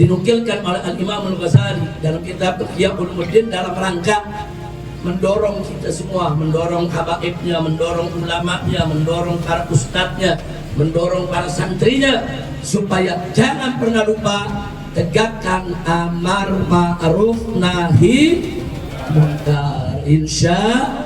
dinukilkan oleh Al-Imam Al-Ghazali dalam kitab Ihya Ulumuddin dalam rangka mendorong kita semua, mendorong habaibnya, mendorong ulamanya, mendorong para ustadznya, mendorong para santrinya supaya jangan pernah lupa tegakkan amar ma'ruf nahi munkar, insya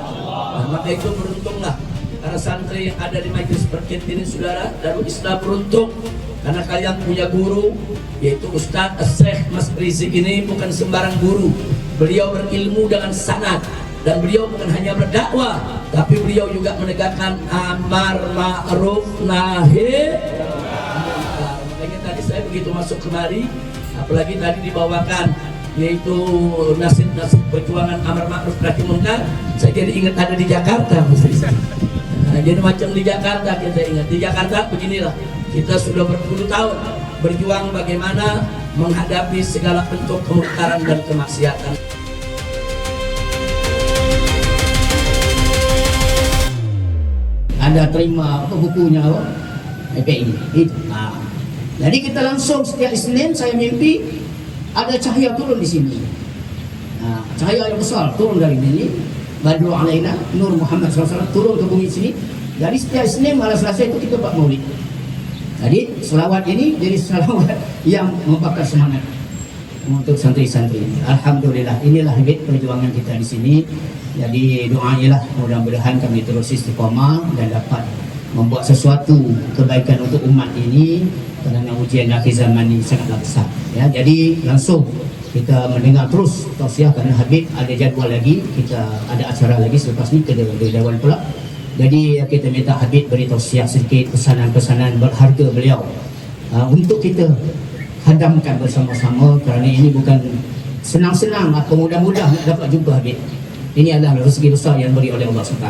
Allah. Maka itu beruntunglah para santri yang ada di majelis berkit ini, saudara. Darul Islam beruntung karena kalian punya guru, yaitu Ustadz Syekh Mas Rizik ini bukan sembarang guru. Beliau berilmu dengan sanad, dan beliau bukan hanya berdakwah, tapi beliau juga menegakkan amar ma'ruf nahi munkar. Makanya tadi saya begitu masuk kemari, apalagi tadi dibawakan yaitu nasib-nasib perjuangan amar ma'ruf nahi munkar, saya jadi ingat ada di Jakarta, Mas Rizik. Nah, jadi macam di Jakarta kita ingat, di Jakarta beginilah, kita sudah berpuluh tahun berjuang bagaimana menghadapi segala bentuk kemungkaran dan kemaksiatan. Anda terima apa bukunya EPI itu. Nah, jadi kita langsung setiap Isnin saya mimpi ada cahaya turun di sini. Nah, cahaya yang besar turun dari sini. Badru alaina Nur Muhammad SAW turun ke bumi sini. Jadi setiap Isnin malam Selasa itu kita buat maulid. Jadi selawat ini jadi selawat yang membakar semangat untuk santri-santri. Alhamdulillah, inilah habit perjuangan kita di sini. Jadi doailah mudah-mudahan kami terus istiqamah dan dapat membuat sesuatu kebaikan untuk umat ini, kerana ujian akhir zaman ini sangatlah besar. Ya, jadi langsung kita mendengar terus tausiah kerana Habib ada jadual lagi, kita ada acara lagi selepas ini ke Dewan pula. Jadi kita minta Habib beri tausiah sedikit, pesanan-pesanan berharga beliau untuk kita hadamkan bersama-sama, kerana ini bukan senang-senang atau mudah-mudah nak dapat jumpa Habib. Ini adalah rezeki besar yang beri oleh Allah SWT.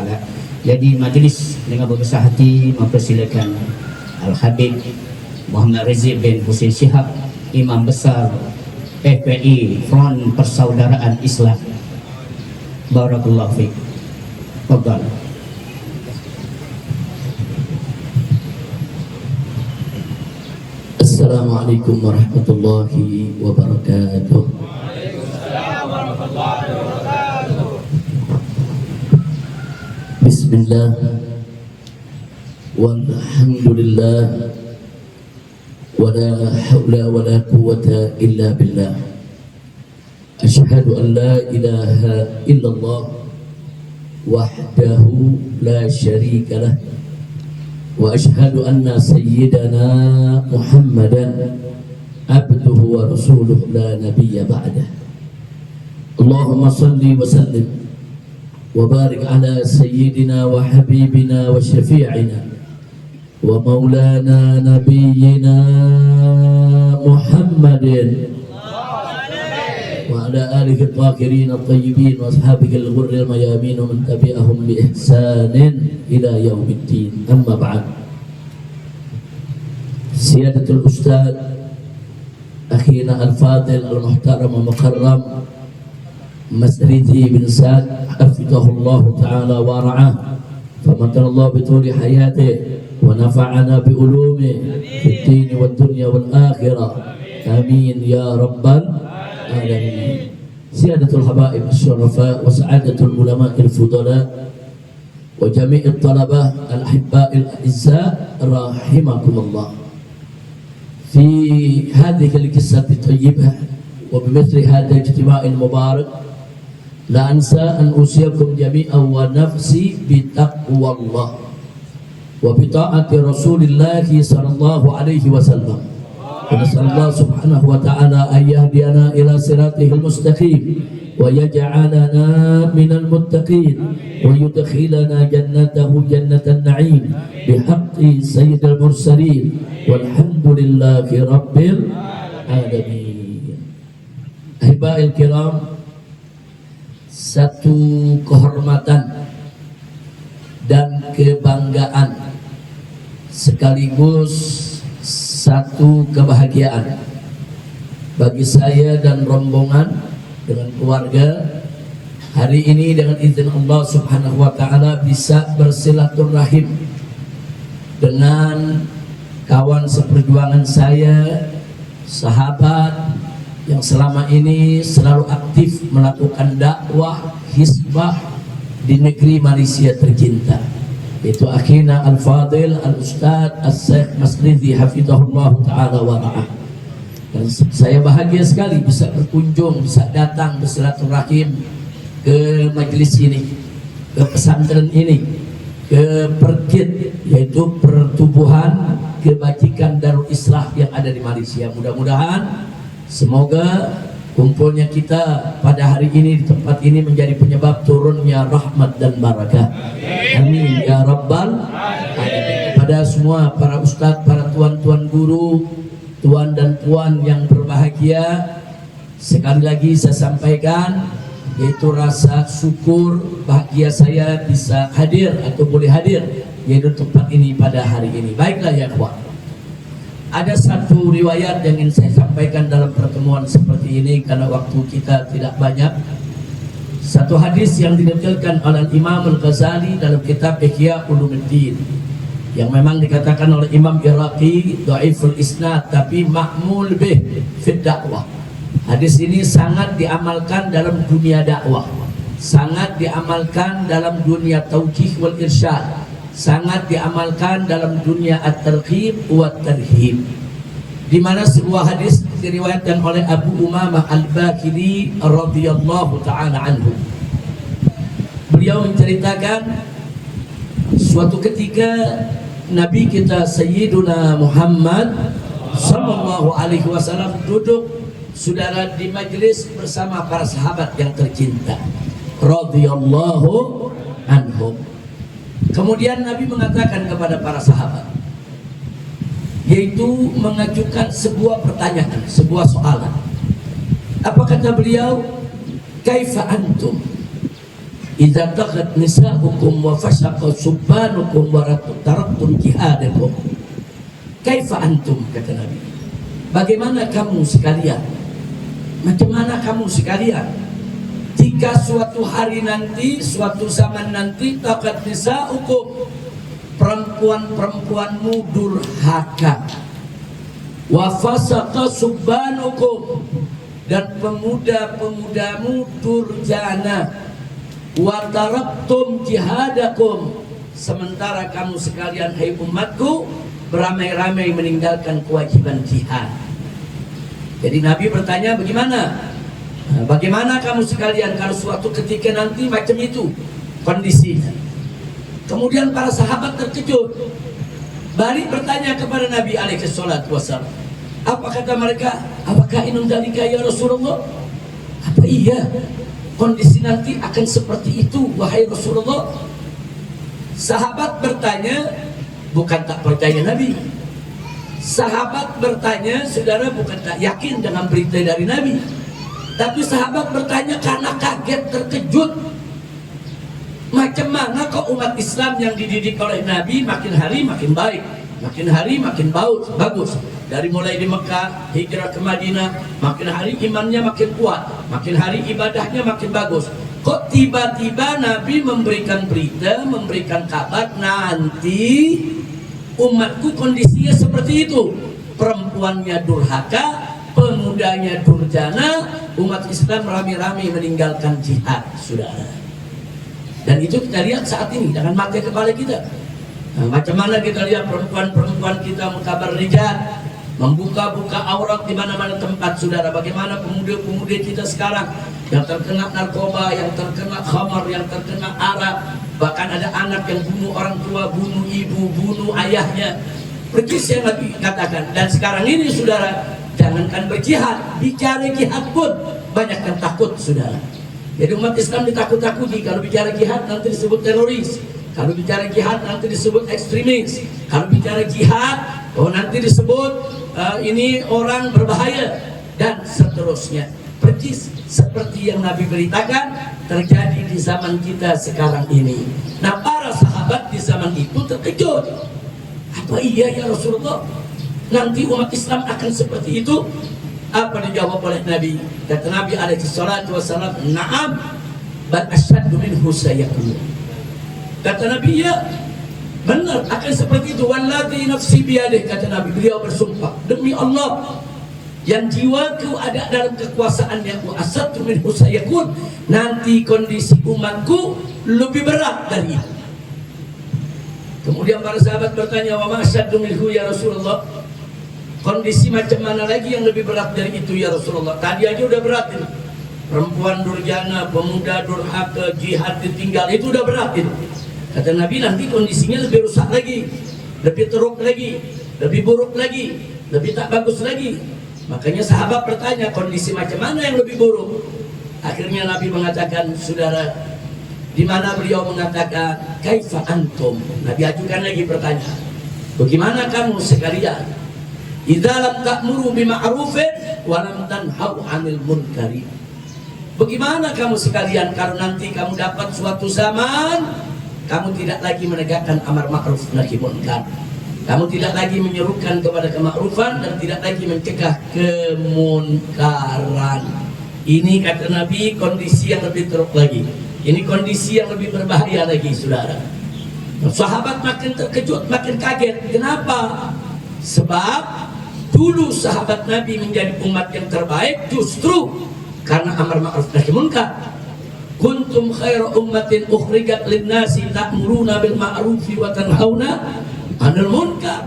Jadi majlis dengan berbesar hati mempersilakan Al-Habib Muhammad Rizik bin Husain Shihab, Imam Besar FPI Front Persaudaraan Islam. Barakallahu fiik. Tafadhal. Assalamualaikum warahmatullahi wabarakatuh. Bismillah walhamdulillah wa la hawla wa la quwwata illa billah. Asyhadu an la ilaha illallah wahdahu la syarika lah, wa asyhadu anna sayyidana Muhammadan abduhu wa rasuluhu la nabiyya ba'dah. Allahumma salli wa sallim wa barik ala sayyidina wa habibina wa syafi'ina wa maulana nabiyyina Muhammadin wa ala alihi al-tahirin al-tayyibin wa ashabihi al-ghurri al-mayamin wa man tabi'ahum bi ihsanin ila yaumiddin. Amma ba'd. Siyadatul Ustaz akhina al-fadil al-muhtaram al-mukarram Mas Rizik bin Sa'd hafidhahullah ta'ala wa ra'ah, famatana Allah bituli hayatih wa nafa'ana bi ulumih fid din wad dunya wal akhirah, amin ya rabbal alamin. Siyadatul habaib asy-syurafa wa sa'adatul ulama al-fudala wa jami'it talabah al-ahibba al-a'izza rahimakumullah. Fi hadhihi al-qissah at-tayyibah wa bimithli hadha al-ijtima' al-mubarak la ansa an usiyakum jami'an wa nafsi bitaqwallah wa bita'ati Rasulillah sallallahu alaihi wasallam. Wa nasallallahu subhanahu wa ta'ala an yahdiyana ila siratihil mustaqim wa yaj'alana minal muttaqin wa yudkhilana jannatahu jannatan na'im bihaqqi sayyidil mursalin walhamdulillahi rabbil alamin. Ahiba'il kiram, satu kehormatan dan kebanggaan sekaligus satu kebahagiaan bagi saya dan rombongan dengan keluarga hari ini dengan izin Allah Subhanahu wa ta'ala bisa bersilaturahim dengan kawan seperjuangan saya sahabat yang selama ini selalu aktif melakukan dakwah hisbah di negeri Malaysia tercinta, yaitu akhina Al-Fadil Al-Ustadz As-Syekh Masridi hafizahullah ta'ala wa ra'ah. Dan saya bahagia sekali bisa berkunjung, bisa datang bersilaturahim ke majelis ini, ke pesantren ini, ke Perkit, yaitu Pertubuhan Kebajikan Darul Islah yang ada di Malaysia. Mudah-mudahan semoga kumpulnya kita pada hari ini di tempat ini menjadi penyebab turunnya rahmat dan barakah. Amin ya rabbal alamin. Kepada semua para ustadz, para tuan-tuan guru, tuan dan puan yang berbahagia, sekali lagi saya sampaikan yaitu rasa syukur bahagia saya bisa hadir atau boleh hadir yaitu tempat ini pada hari ini. Baiklah ya kawan, ada satu riwayat yang ingin saya sampaikan dalam pertemuan seperti ini karena waktu kita tidak banyak. Satu hadis yang dinukilkan oleh Imam Al-Ghazali dalam kitab Ihya Ulumuddin, yang memang dikatakan oleh Imam Iraqi dhaiful isnad tapi ma'mul bih fid dakwah. Hadis ini sangat diamalkan dalam dunia dakwah, sangat diamalkan dalam dunia taujih wal irsyad, sangat diamalkan dalam dunia at-targhib wa tarhib, di mana sebuah hadis diriwayatkan oleh Abu Umamah Al-Bahili radhiyallahu taala anhu. Beliau menceritakan suatu ketika Nabi kita Sayyiduna Muhammad sallallahu alaihi wasallam duduk saudara di majelis bersama para sahabat yang tercinta radhiyallahu anhum. Kemudian Nabi mengatakan kepada para sahabat, yaitu mengajukan sebuah pertanyaan, sebuah soalan. Apa kata beliau? Kaifa antum idza taqat nisa'ukum wa fashaqa subbanukum wa taraktum jihadakum? Kaifa antum, kata Nabi, bagaimana kamu sekalian? Macam mana kamu sekalian jika suatu hari nanti, suatu zaman nanti, taqat nisa'ukum, perempuan-perempuanmu durhaka, wa fasaqa subbanukum, dan pemuda-pemudamu durjana, wa taraktum jihadakum, sementara kamu sekalian hai umatku beramai-ramai meninggalkan kewajiban jihad. Jadi Nabi bertanya, bagaimana? Bagaimana kamu sekalian kalau suatu ketika nanti macam itu kondisinya? Kemudian para sahabat terkejut, balik bertanya kepada Nabi alaihi salatu wasallam. Apa kata mereka? Apakah inun dalika ya Rasulullah? Apa iya kondisi nanti akan seperti itu wahai Rasulullah? Sahabat bertanya bukan tak percaya Nabi. Sahabat bertanya, saudara, bukan tak yakin dengan berita dari Nabi, tapi sahabat bertanya karena kaget, terkejut. Macam mana kok umat Islam yang dididik oleh Nabi makin hari makin baik, makin hari makin bagus. Dari mulai di Mekah hijrah ke Madinah, makin hari imannya makin kuat, makin hari ibadahnya makin bagus. Kok tiba-tiba Nabi memberikan berita, memberikan kabar nanti umatku kondisinya seperti itu, perempuannya durhaka, pemudanya durjana, umat Islam rame-rame meninggalkan jihad, saudara. Dan itu kita lihat saat ini dengan mata kepala kita. Nah, macam mana kita lihat perempuan-perempuan kita mutabarrijat, membuka-buka aurat di mana-mana tempat, saudara. Bagaimana pemuda-pemuda kita sekarang yang terkena narkoba, yang terkena khamar, yang terkena arak, bahkan ada anak yang bunuh orang tua, bunuh ibu, bunuh ayahnya. Persis yang Nabi katakan. Dan sekarang ini, saudara, jangankan berjihad, bicara jihad pun banyak yang takut, saudara. Jadi umat Islam ditakut-takuti. Kalau bicara jihad nanti disebut teroris, kalau bicara jihad nanti disebut ekstremis, kalau bicara jihad nanti disebut ini orang berbahaya, dan seterusnya. Persis seperti yang Nabi beritakan terjadi di zaman kita sekarang ini. Nah, para sahabat di zaman itu terkejut. Apa iya ya Rasulullah, nanti umat Islam akan seperti itu? Apa dijawab oleh Nabi? Kata Nabi alaihi salatu wasallam, na'am, bal asyaddu minhu sayakun. Kata Nabi, ya benar akan seperti itu. Walladzi nafsi biyadih, kata Nabi, beliau bersumpah, demi Allah yang jiwaku ada dalam kekuasaannya, wa asattu minhu sayakun, nanti kondisi umatku lebih berat dari itu. Kemudian para sahabat bertanya, wa ma asyaddu minhu ya Rasulullah, kondisi macam mana lagi yang lebih berat dari itu ya Rasulullah? Tadi aja udah berat ini, perempuan durjana, pemuda durhaka, jihad ditinggal, itu udah berat itu. Kata Nabi, nanti kondisinya lebih rusak lagi, lebih teruk lagi, lebih buruk lagi, lebih tak bagus lagi. Makanya sahabat bertanya, kondisi macam mana yang lebih buruk? Akhirnya Nabi mengatakan, saudara, di mana beliau mengatakan, kaifa antum? Nabi ajukan lagi pertanyaan, bagaimana kamu sekalian? Idza lam ta'muru bima'rufin wa lam tanhau 'anil munkari. Bagaimana kamu sekalian kalau nanti kamu dapat suatu zaman kamu tidak lagi menegakkan amar ma'ruf nahi munkar, kamu tidak lagi menyerukan kepada kema'rufan dan tidak lagi mencegah kemunkaran. Ini kata Nabi kondisi yang lebih teruk lagi. Ini kondisi yang lebih berbahaya lagi, saudara. Sahabat makin terkejut, makin kaget. Kenapa? Sebab dulu sahabat Nabi menjadi umat yang terbaik justru karena amar ma'ruf nahi munkar. Kuntum khairu ummatin ukhrijat lin-nasi ta'muruna bil ma'rufi wa tanhauna 'anil munkar.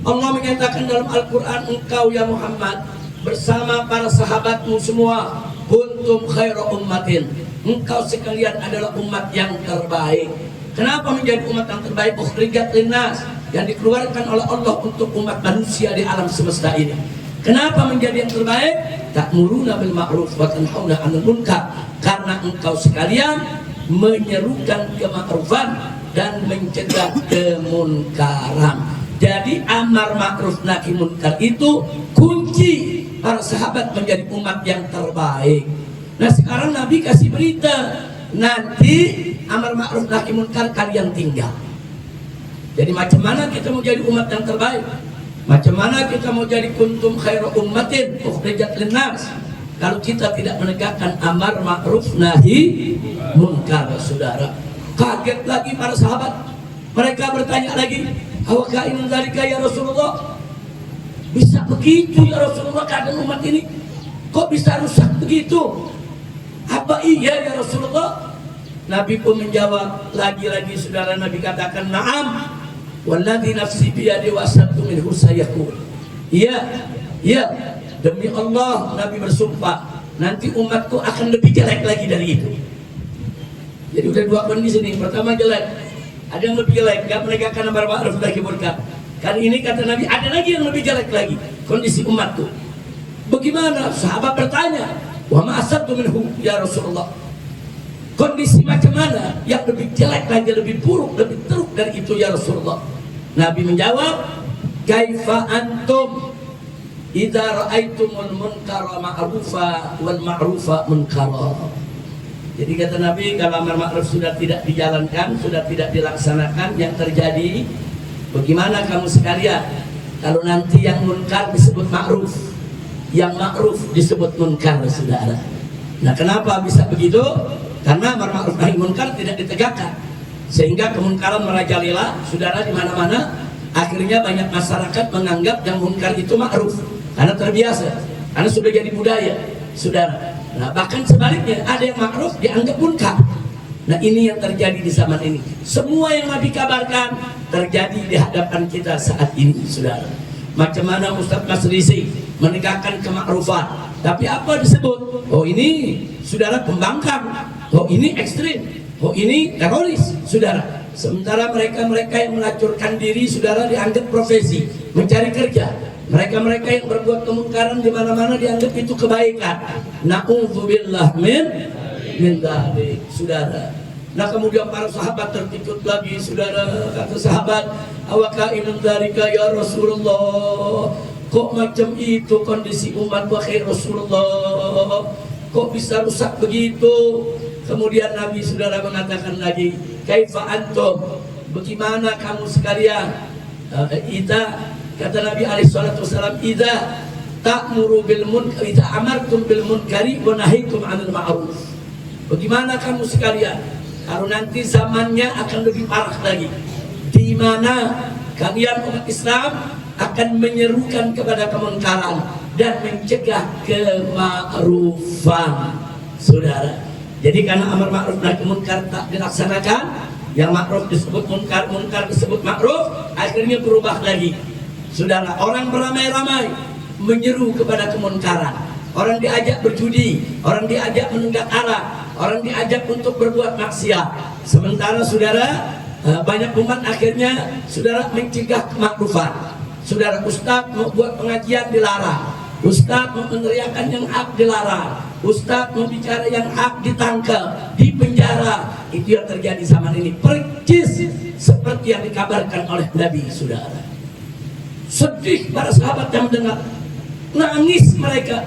Allah menyatakan dalam Al-Qur'an, engkau ya Muhammad bersama para sahabatmu semua, kuntum khairu ummatin, engkau sekalian adalah umat yang terbaik. Kenapa menjadi umat yang terbaik? Ukhrijat lin-nas, yang dikeluarkan oleh Allah untuk umat manusia di alam semesta ini. Kenapa menjadi yang terbaik? Ta'muruna bil ma'ruf wa tanhauna 'anil munkar, karena engkau sekalian menyerukan kema'rufan dan mencegah kemunkaran. Jadi amar ma'ruf nahi munkar itu kunci para sahabat menjadi umat yang terbaik. Nah sekarang Nabi kasih berita, nanti amar ma'ruf nahi munkar kalian tinggal. Jadi macam mana kita mau jadi umat yang terbaik? Macam mana kita mau jadi kuntum khairu ummatin ukhrijat linnas kalau kita tidak menegakkan amar ma'ruf nahi munkar, saudara? Kaget lagi para sahabat. Mereka bertanya lagi, awakah ini dzalika ya Rasulullah? Bisa begitu ya Rasulullah keadaan umat ini? Kok bisa rusak begitu? Apa iya ya Rasulullah? Nabi pun menjawab lagi-lagi, saudara. Nabi katakan, na'am walladzi nafsi biyadi wa asattu minhu sayakun. Iya, iya, demi Allah Nabi bersumpah, nanti umatku akan lebih jelek lagi dari itu. Jadi udah dua kondisi nih. Pertama jelek, ada yang lebih jelek, gak menegakkan amar ma'ruf nahi munkar. Kali ini kata Nabi ada lagi yang lebih jelek lagi kondisi umatku. Bagaimana? Sahabat bertanya, wa ma asattu minhu ya Rasulullah, kondisi macam mana yang lebih jelek lagi, lebih buruk, lebih teruk dari itu ya Rasulullah? Nabi menjawab, kaifa antum idza ra'aitumul munkara ma'rufa wal ma'rufa munkara. Jadi kata Nabi, kalau amar ma'ruf sudah tidak dijalankan, sudah tidak dilaksanakan, yang terjadi bagaimana kamu sekalian kalau nanti yang munkar disebut ma'ruf, yang ma'ruf disebut munkar, saudara? Nah kenapa bisa begitu? Karena amar ma'ruf nahi munkar tidak ditegakkan, sehingga kemunkaran merajalela, saudara, di mana-mana. Akhirnya banyak masyarakat menganggap yang munkar itu ma'ruf karena terbiasa, karena sudah jadi budaya, saudara. Nah bahkan sebaliknya, ada yang ma'ruf dianggap munkar. Nah ini yang terjadi di zaman ini. Semua yang Nabi kabarkan terjadi di hadapan kita saat ini, saudara. Macam mana Ustaz Masrisi menegakkan kema'rufan, tapi apa disebut? Oh ini, saudara, pembangkang. Oh ini ekstrim. Oh ini teroris, saudara. Sementara mereka-mereka yang melacurkan diri, saudara, dianggap profesi, mencari kerja. Mereka-mereka yang berbuat kemungkaran di mana-mana dianggap itu kebaikan. Na'udzubillah min dzalik, saudara. Nah kemudian para sahabat terkejut lagi, saudara. Kata sahabat, awaka min dzalika ya Rasulullah, kok macam itu kondisi umat wahai Rasulullah? Kok bisa rusak begitu? Kemudian Nabi, saudara, mengatakan lagi, kaifa antum, bagaimana kamu sekalian? Kata Nabi alaihi salatu wasallam, idza ta'muru bil munkar, idza amartum bil munkari wa nahaitum 'anil ma'ruf. Bagaimana kamu sekalian kalau nanti zamannya akan lebih parah lagi, di mana kalian umat Islam akan menyerukan kepada kemunkaran dan mencegah kema'rufan. Saudara, jadi karena amar ma'ruf nahi munkar tak dilaksanakan, yang ma'ruf disebut munkar, munkar disebut ma'ruf, akhirnya berubah lagi. Saudara, orang beramai-ramai menyeru kepada kemunkaran. Orang diajak berjudi, orang diajak menunggak arak, orang diajak untuk berbuat maksiat. Sementara saudara, banyak umat akhirnya saudara mencegah kemakrufan. Saudara, ustaz mau buat pengajian dilarang, ustaz mau meneriakan yang hak dilarang, ustaz mau bicara yang hak ditangkap, dipenjara. Itu yang terjadi zaman ini, percis seperti yang dikabarkan oleh Nabi. Saudara, sedih para sahabat yang mendengar, nangis mereka.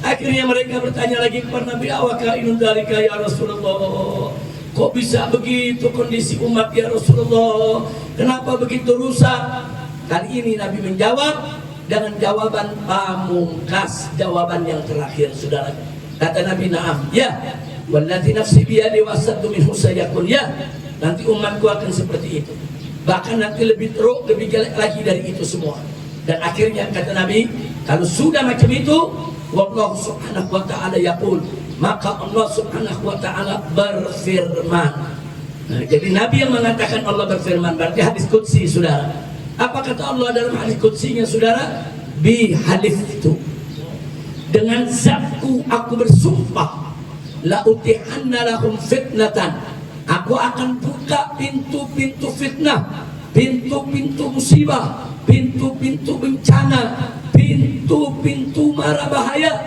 Akhirnya mereka bertanya lagi kepada Nabi, awaka inun dalika ya Rasulullah, kok bisa begitu kondisi umat ya Rasulullah, kenapa begitu rusak? Kali ini Nabi menjawab dengan jawaban pamungkas, jawaban yang terakhir. Saudara, kata Nabi, na'am, ya, walladzi nafsi biyadi wasaddu minhu sayakun, ya, nanti umatku akan seperti itu, bahkan nanti lebih teruk, lebih jelek lagi dari itu semua. Dan akhirnya kata Nabi, kalau sudah macam itu, wallahu subhanahu wa ta'ala yaqul, maka Allah subhanahu wa ta'ala berfirman. Nah, jadi Nabi yang mengatakan Allah berfirman, berarti hadis qudsi. Saudara, apa kata Allah dalam hadis qudsinya? Saudara, bi haliftu, dengan zatku aku bersumpah, la utihanna lahum fitnatan, aku akan buka pintu-pintu fitnah, pintu-pintu musibah, pintu-pintu bencana, pintu-pintu mara bahaya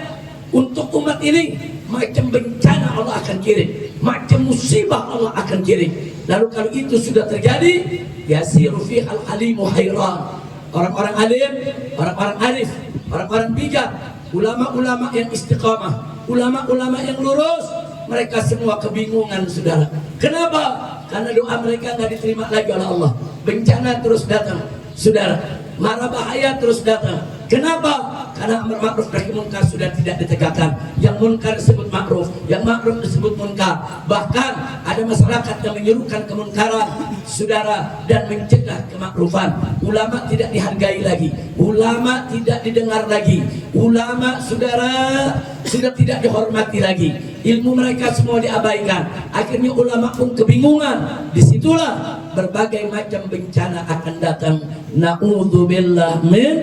untuk umat ini. Macam bencana Allah akan kirim, macam musibah Allah akan kirim. Lalu kalau itu sudah terjadi, yasiru fihal alimu hayran, orang-orang alim, orang-orang arif, orang-orang bijak, ulama-ulama yang istiqamah, ulama-ulama yang lurus, mereka semua kebingungan. Saudara, kenapa? Karena doa mereka nggak diterima lagi oleh Allah. Bencana terus datang, saudara, mara bahaya terus datang. Kenapa? Karena amar ma'ruf nahi munkar sudah tidak ditegakkan. Yang munkar disebut ma'ruf, yang ma'ruf disebut munkar. Bahkan ada masyarakat yang menyuruhkan kemunkaran, saudara, dan mencegah kemakrufan. Ulama tidak dihargai lagi, ulama tidak didengar lagi, ulama, saudara, sudah tidak dihormati lagi. Ilmu mereka semua diabaikan. Akhirnya ulama pun kebingungan. Disitulah berbagai macam bencana akan datang. Na'udzubillah min.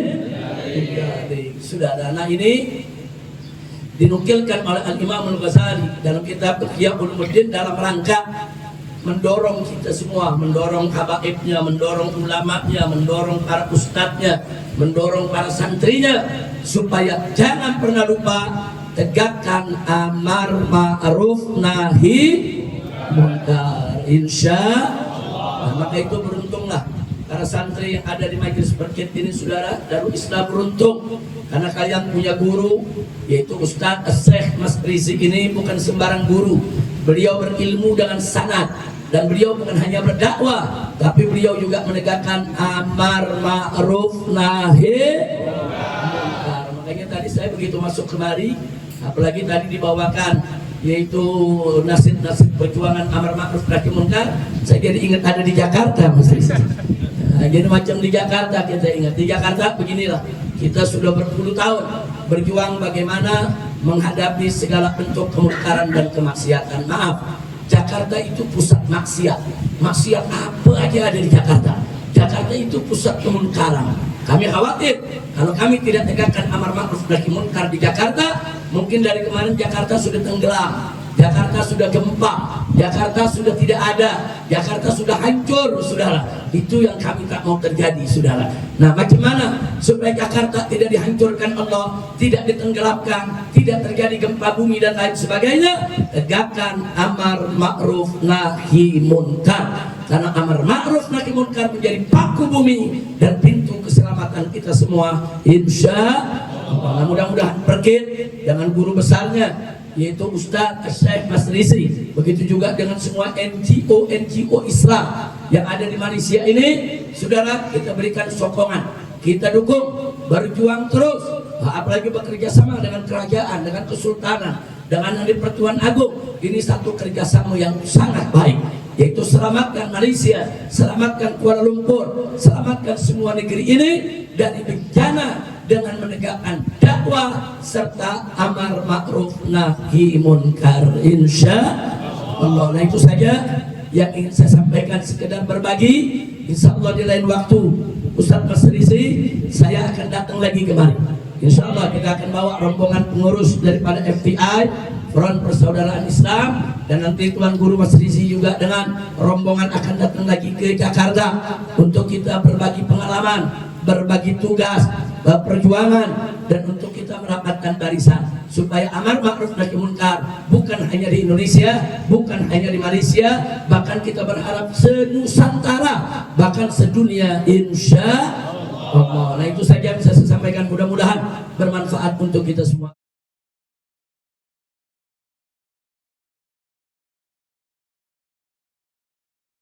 Saudara, nah ini dinukilkan oleh Al-Imam Al-Ghazali dalam kitab Ihya Ulumuddin dalam rangka mendorong kita semua, mendorong habaibnya, mendorong ulamanya, mendorong para ustadznya, mendorong para santrinya, supaya jangan pernah lupa tegakkan amar ma'ruf nahi munkar. Insya Allah. Maka itu beruntunglah para santri yang ada di majelis berkit ini, saudara. Darul Islam beruntung karena kalian punya guru, yaitu Ustadz Syekh Mas Rizik. Ini bukan sembarang guru. Beliau berilmu dengan sanad, dan beliau bukan hanya berdakwah, tapi beliau juga menegakkan amar ma'ruf nahi munkar. Makanya tadi saya begitu masuk kemari, apalagi tadi dibawakan yaitu nasib-nasib perjuangan amar ma'ruf nahi munkar, saya jadi ingat ada di Jakarta, Mas Rizik. Nah, jadi macam di Jakarta kita ingat. Di Jakarta beginilah, kita sudah berpuluh tahun berjuang bagaimana menghadapi segala bentuk kemungkaran dan kemaksiatan. Maaf, Jakarta itu pusat maksiat. Maksiat apa aja ada di Jakarta. Jakarta itu pusat kemungkaran. Kami khawatir kalau kami tidak tegakkan amar ma'ruf nahi munkar di Jakarta, mungkin dari kemarin Jakarta sudah tenggelam, Jakarta sudah gempa, Jakarta sudah tidak ada, Jakarta sudah hancur, saudara. Itu yang kami tak mau terjadi, saudara. Nah, macam mana supaya Jakarta tidak dihancurkan Allah, tidak ditenggelamkan, tidak terjadi gempa bumi dan lain sebagainya? Tegakkan amar ma'ruf nahi munkar. Karena amar ma'ruf nahi munkar menjadi paku bumi dan pintu keselamatan kita semua, insya Allah. Mudah-mudahan berkit dengan guru besarnya, yaitu Ustadz Syekh Mas Rizik. Begitu juga dengan semua NGO Islam yang ada di Malaysia ini, saudara, kita berikan sokongan, kita dukung, berjuang terus, apalagi bekerja sama dengan kerajaan, dengan kesultanan, dengan Ahli Pertuan Agung. Ini satu kerjasama yang sangat baik, yaitu selamatkan Malaysia, selamatkan Kuala Lumpur, selamatkan semua negeri ini dari bencana dengan menegakkan dakwah serta amar ma'ruf nahi munkar, insya Allah. Nah itu saja yang ingin saya sampaikan, sekedar berbagi. Insya Allah di lain waktu Ustaz Mas Rizi saya akan datang lagi kemari. Insya Allah kita akan bawa rombongan pengurus daripada FPI, Front Persaudaraan Islam, dan nanti Tuan Guru Mas Rizi juga dengan rombongan akan datang lagi ke Jakarta untuk kita berbagi pengalaman, berbagi tugas, perjuangan, dan untuk kita merapatkan barisan supaya amar ma'ruf nahi munkar bukan hanya di Indonesia, bukan hanya di Malaysia, bahkan kita berharap senusantara, bahkan sedunia, insya Allah. Nah itu saja yang bisa saya sampaikan, mudah-mudahan bermanfaat untuk kita semua.